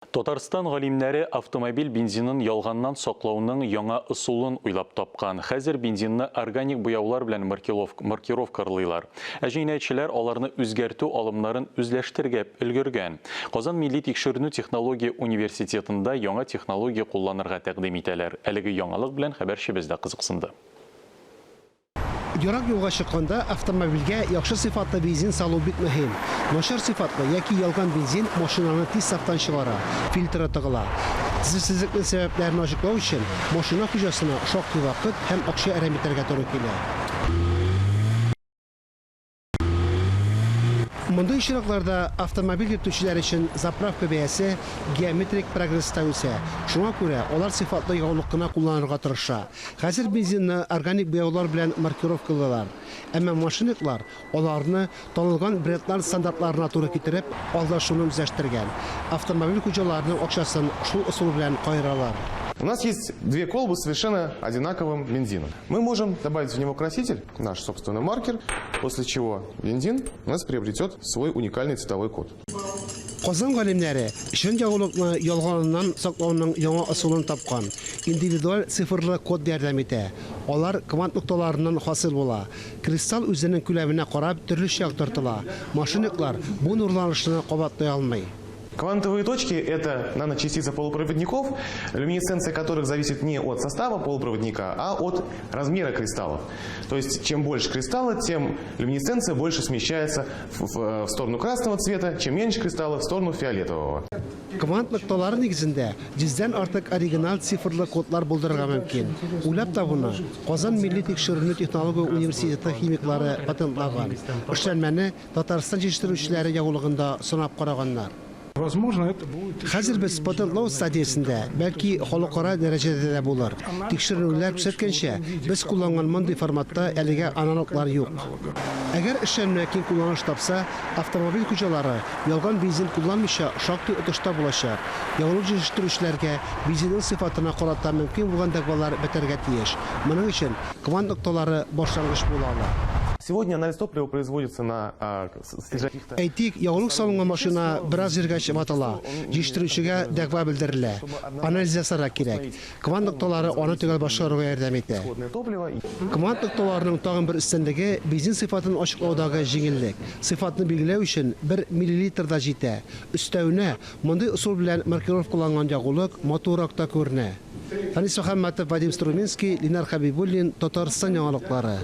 Татарстан галимнәре автомобиль бензинын ялганнан саклауның яңа ысулын уйлап тапкан. Хәзер бензинны органик буяулар белән маркировкалыйлар. Ә җәйнәтчеләр аларны үзгәртү алымнарын үзләштергә өлгергән. Казан Милли тикшеренү технология университетында яңа технология кулланырга тәкъдим итәләр. Әлеге яңалык белән хәбәрчебез дә кызыксынды. Ярак юлга чыкканда автомобильгә яхшы сыйфатлы бензин салу бик мөһим. Начар сыйфатлы яки ялган бензин машинаны тиз сафтан чыгара, фильтры тыгыла. Төзелсезлекнең сәбәпләрен ачыклау өчен машина хуҗасына шактый вакыт һәм акча әрәм итәргә туры килә. Мондый очракларда автомобиль йөртүчеләр өчен заправка бәясе геометрик прогресста үсә. Шуңа күрә алар сыйфатлы яулык кына кулланырга тырыша. Хәзер бензинны органик буяулар белән маркировкалыйлар. Әмма машиниклар аларны танылган брендлар стандартларына туры китереп, алдашуны үзләштергән. Автомобиль хуҗаларының акчасын шул ысул белән кайралар. У нас есть две колбы с совершенно одинаковым бензином. Мы можем добавить в него краситель, наш собственный маркер, после чего бензин у нас приобретет свой уникальный цветовой код. Казан галимнәре шын яулыкны ялганнан саклауның яңа ысулын тапкан. Индивидуаль цифрлы код ярдәм итә. Алар квант нукталарыннан хасил була. Кристалл үзенең күләменә карап төрлечә яктыртыла. Машиниклар бу нурланышны кабатлый алмый. Квантовые точки – это наночастицы полупроводников, люминесценция которых зависит не от состава полупроводника, а от размера кристаллов. То есть, чем больше кристалла, тем люминесценция больше смещается в сторону красного цвета, чем меньше кристаллов – в сторону фиолетового. Квант нукталары нигезендә 100-дән артык оригинал цифрлы кодлар булдырырга мөмкин. Уйлап табуны Казан Милли тикшеренү технология университеты химиклары патентлаган. Эшләнмәне Татарстан җитештерүчеләре яулыгында сынап караганнар. Возможно, это будет... Хәзер без патентлау стадиясендә, бәлки халыкара дәрәҗәдә дә булыр. Тикшеренүләр күрсәткәнчә, без кулланган мондый форматта әлегә аналоглар юк. Әгәр эшчәнмә киң кулланыш тапса, автомобиль хуҗалары ялган бензин кулланмыйча шактый отышта булачак. Яулык җитештерүчеләргә бензинның сыйфатына карата мөмкин булган дәгъвалар бетәргә тиеш. Моның өчен квант нукталары башлангыч була ала. Сегодня анализ топлива производится на Әйтик, яулык салынган машина бераз җиргә чыгатыла. Җитештерүчегә дәгъва белдерелә. Анализ ясарга кирәк. Квант нукталары аны төгәл башкаруга ярдәм итә. Квант нукталарының тагын бер өстенлеге бензин сыйфатын ачыклаудагы җиңеллек. Сыйфатны билгеләү өчен 1 мл да җитә. Өстәвенә, мондый усул белән маркировкаланган яулык матурак та күренә. Фанис Мөхәммәтов, Вадим Струминский, Ленар Хабибуллин, Татарстан яңалыклары.